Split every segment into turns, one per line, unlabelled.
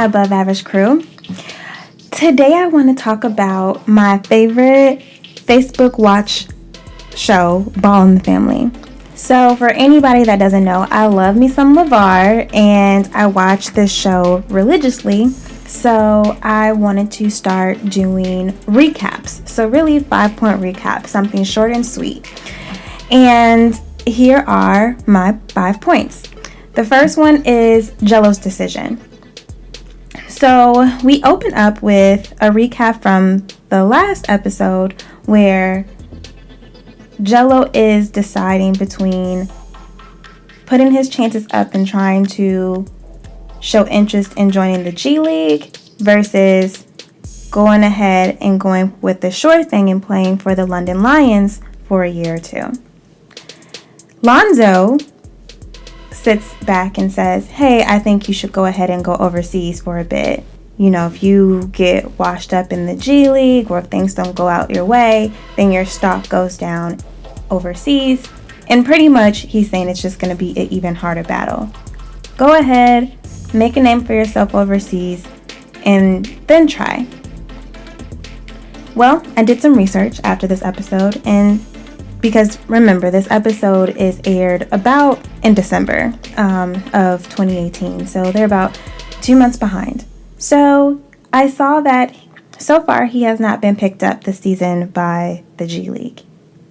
my above average crew. Today I want to talk about my favorite Facebook watch show, Ball in the Family. So for anybody that doesn't know, I love me some LeVar and I watch this show religiously. So I wanted to start doing recaps. So really 5-point recaps, something short and sweet. And here are my 5 points. The first one is Gelo's decision. So we open up with a recap from the last episode where Gelo is deciding between putting his chances up and trying to show interest in joining the G League versus going ahead and going with the sure thing and playing for the London Lions for a year or two. Lonzo sits back and says, hey, I think you should go ahead and go overseas for a bit. You know, if you get washed up in the G League or if things don't go out your way, then your stock goes down overseas. And pretty much he's saying it's just going to be an even harder battle. Go ahead, make a name for yourself overseas, and then try. Well, I did some research after this episode, and because remember, this episode is aired about in December of 2018, so they're about 2 months behind. So I saw that so far he has not been picked up this season by the G League.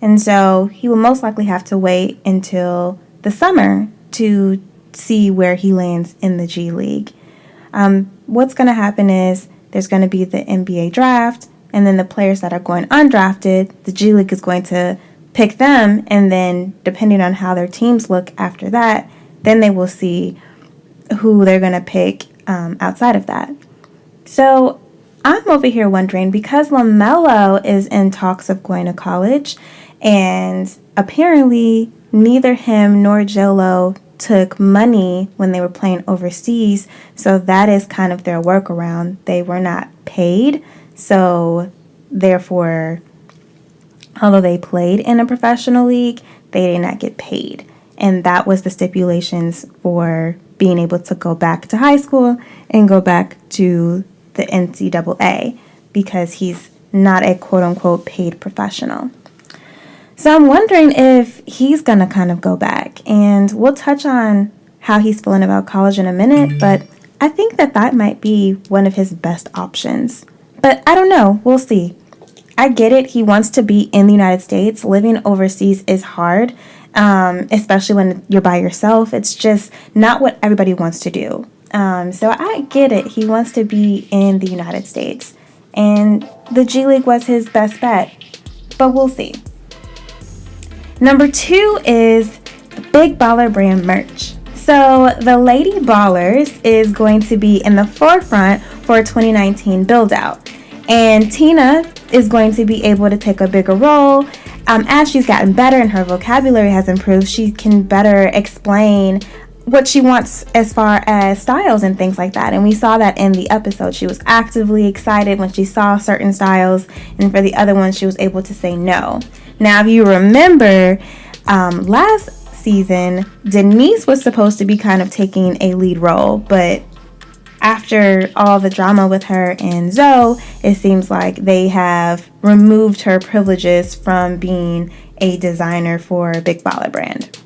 And so he will most likely have to wait until the summer to see where he lands in the G League. What's going to happen is there's going to be the NBA draft, and then the players that are going undrafted, the G League is going to pick them, and then depending on how their teams look after that, then they will see who they're going to pick outside of that. So I'm over here wondering, because Lamelo is in talks of going to college, and apparently neither him nor Gelo took money when they were playing overseas, so that is kind of their workaround. They were not paid, so therefore, although they played in a professional league, they did not get paid. And that was the stipulations for being able to go back to high school and go back to the NCAA, because he's not a quote-unquote paid professional. So I'm wondering if he's going to kind of go back. And we'll touch on how he's feeling about college in a minute, but I think that might be one of his best options. But I don't know. We'll see. I get it. He wants to be in the United States. Living overseas is hard, especially when you're by yourself. It's just not what everybody wants to do. So I get it. He wants to be in the United States. And the G League was his best bet. But we'll see. Number 2 is the Big Baller brand merch. So the Lady Ballers is going to be in the forefront for a 2019 build-out. And Tina is going to be able to take a bigger role. As she's gotten better and her vocabulary has improved, she can better explain what she wants as far as styles and things like that. And we saw that in the episode. She was actively excited when she saw certain styles, and for the other ones, she was able to say no. Now, if you remember, last season, Denise was supposed to be kind of taking a lead role, but after all the drama with her and Zoe, it seems like they have removed her privileges from being a designer for Big Baller brand.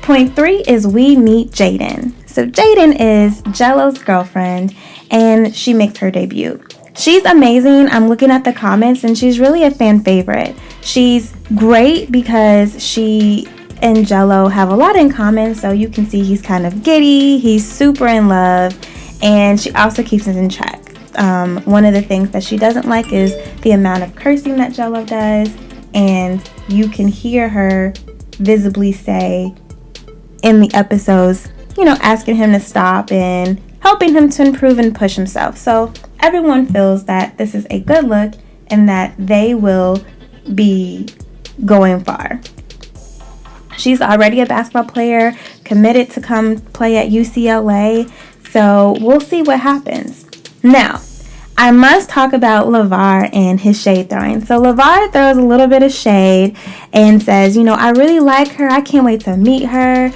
Point 3 is we meet Jaden. So Jaden is Gelo's girlfriend, and she makes her debut. She's amazing. I'm looking at the comments, and she's really a fan favorite. She's great because she and Gelo have a lot in common, so you can see he's kind of giddy, he's super in love, and she also keeps him in check. One of the things that she doesn't like is the amount of cursing that Gelo does, and you can hear her visibly say in the episodes, asking him to stop and helping him to improve and push himself. So everyone feels that this is a good look and that they will be going far. She's already a basketball player, committed to come play at UCLA, so we'll see what happens. Now, I must talk about LeVar and his shade throwing. So LeVar throws a little bit of shade and says, I really like her. I can't wait to meet her.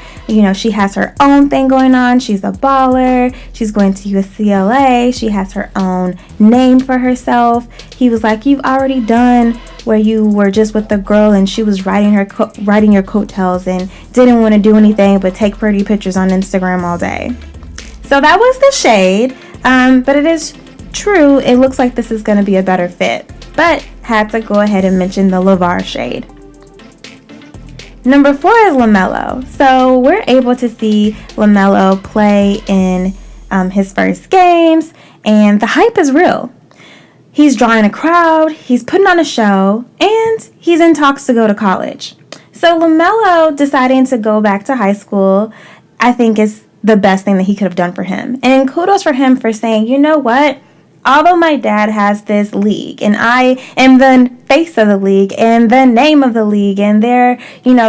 She has her own thing going on. She's a baller. She's going to UCLA. She has her own name for herself. He was like, you've already done where you were just with the girl and she was riding your coattails and didn't want to do anything but take pretty pictures on Instagram all day. So that was the shade, but it is true. It looks like this is going to be a better fit, but had to go ahead and mention the LeVar shade. Number 4 is Lamelo. So we're able to see Lamelo play in his first games, and the hype is real. He's drawing a crowd, he's putting on a show, and he's in talks to go to college. So Lamelo deciding to go back to high school, I think is the best thing that he could have done for him. And kudos for him for saying, you know what? Although my dad has this league and I am the face of the league and the name of the league and their,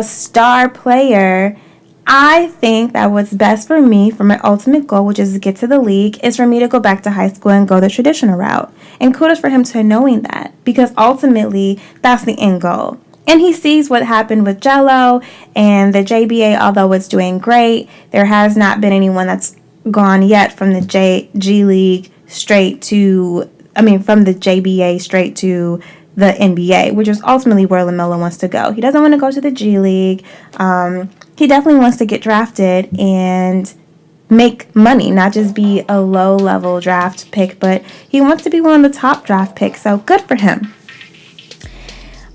star player, I think that what's best for me, for my ultimate goal, which is to get to the league, is for me to go back to high school and go the traditional route. And kudos for him to knowing that, because ultimately that's the end goal. And he sees what happened with Gelo and the JBA, although it's doing great. There has not been anyone that's gone yet from the G League from the JBA straight to the NBA, which is ultimately where Lamelo wants to go. He doesn't want to go to the G League. He definitely wants to get drafted and make money, not just be a low-level draft pick, but he wants to be one of the top draft picks, so good for him.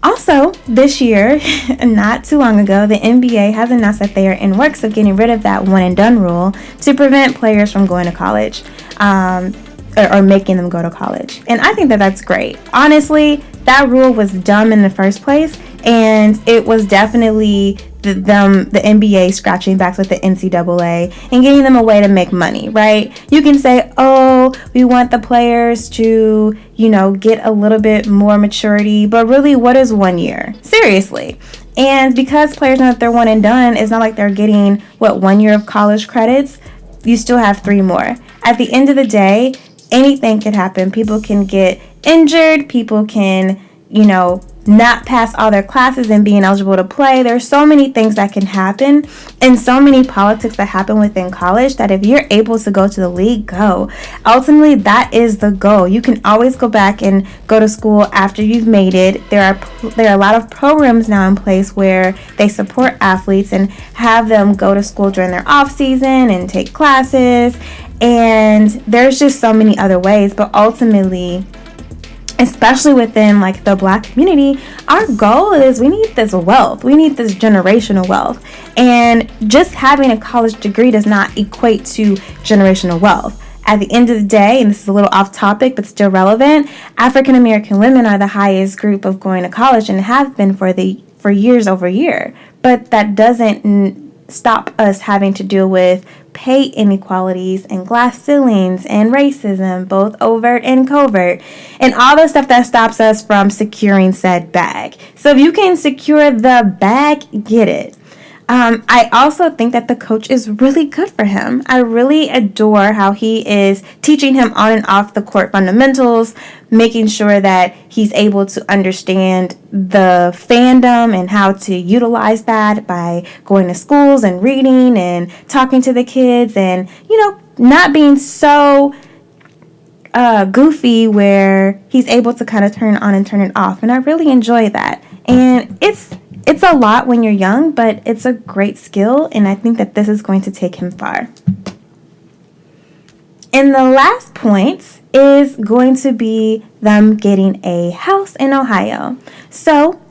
Also, this year, not too long ago, the NBA has announced that they are in works of getting rid of that one-and-done rule to prevent players from going to college, or making them go to college. And I think that that's great. Honestly, that rule was dumb in the first place, and it was definitely the NBA scratching backs with the NCAA and getting them a way to make money, right? You can say, oh, we want the players to, get a little bit more maturity, but really, what is 1 year? Seriously. And because players know that they're one and done, it's not like they're getting, 1 year of college credits. You still have 3 more. At the end of the day, anything can happen. People can get injured. People can, not pass all their classes and being eligible to play. There's so many things that can happen and so many politics that happen within college that if you're able to go to the league, go. Ultimately, that is the goal. You can always go back and go to school after you've made it. There are a lot of programs now in place where they support athletes and have them go to school during their off season and take classes. And there's just so many other ways, but ultimately, especially within the Black community, our goal is we need this wealth. We need this generational wealth. And just having a college degree does not equate to generational wealth. At the end of the day, and this is a little off topic but still relevant, African American women are the highest group of going to college and have been for years over year. But that doesn't stop us having to deal with pay inequalities and glass ceilings and racism, both overt and covert, and all the stuff that stops us from securing said bag. So if you can secure the bag, get it. I also think that the coach is really good for him. I really adore how he is teaching him on and off the court fundamentals, making sure that he's able to understand the fandom and how to utilize that by going to schools and reading and talking to the kids and, not being so goofy where he's able to kind of turn it on and turn it off. And I really enjoy that. And it's a lot when you're young, but it's a great skill, and I think that this is going to take him far. And the last point is going to be them getting a house in Ohio. So,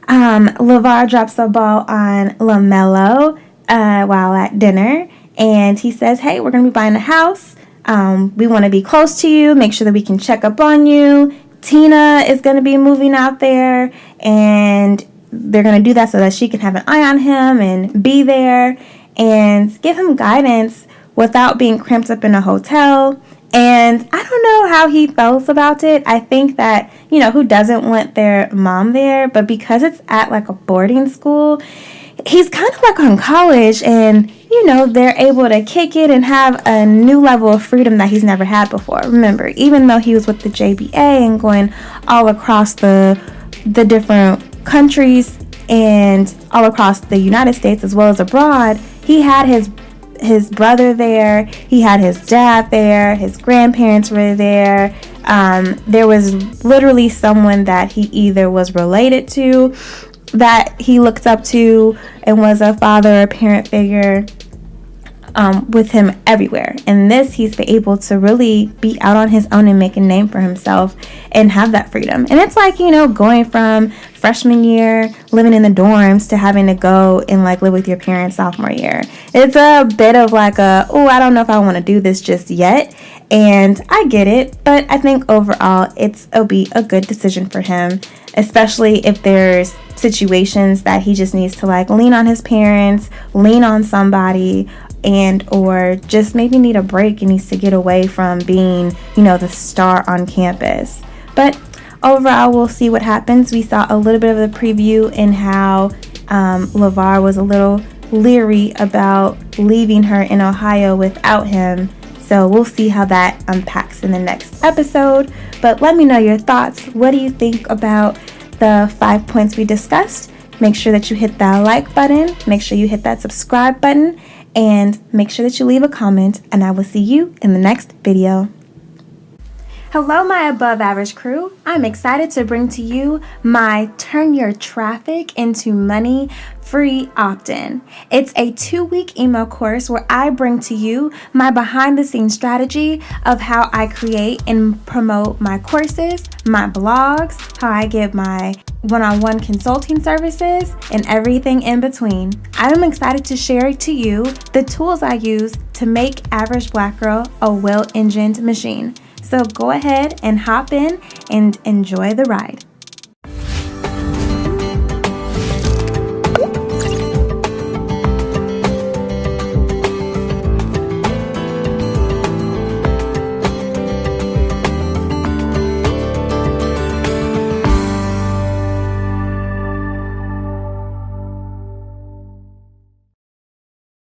LeVar drops the ball on Lamelo while at dinner, and he says, hey, we're going to be buying a house. We want to be close to you, make sure that we can check up on you. Tina is going to be moving out there, and they're going to do that so that she can have an eye on him and be there and give him guidance without being cramped up in a hotel. And I don't know how he feels about it. I think that, who doesn't want their mom there? But because it's at a boarding school, he's kind of on college, and they're able to kick it and have a new level of freedom that he's never had before. Remember, even though he was with the JBA and going all across the different countries and all across the United States as well as abroad, he had his brother there, he had his dad there, his grandparents were there. There was literally someone that he either was related to, that he looked up to, and was a father or parent figure with him everywhere. And this, he's been able to really be out on his own and make a name for himself and have that freedom. And it's like, going from freshman year, living in the dorms, to having to go and live with your parents sophomore year. It's a bit of I don't know if I want to do this just yet. And I get it, but I think overall it'll be a good decision for him, especially if there's situations that he just needs to lean on his parents, lean on somebody, and or just maybe need a break and needs to get away from being, the star on campus. But overall, we'll see what happens. We saw a little bit of the preview in how LeVar was a little leery about leaving her in Ohio without him. So we'll see how that unpacks in the next episode. But let me know your thoughts. What do you think about the 5 points we discussed? Make sure that you hit that like button. Make sure you hit that subscribe button. And make sure that you leave a comment. And I will see you in the next video. Hello, my above average crew. I'm excited to bring to you my Turn Your Traffic into Money free opt-in. It's a 2-week email course where I bring to you my behind the scenes strategy of how I create and promote my courses, my blogs, how I give my one-on-one consulting services, and everything in between. I'm excited to share to you the tools I use to make Average Black Girl a well-engined machine. So go ahead and hop in and enjoy the ride.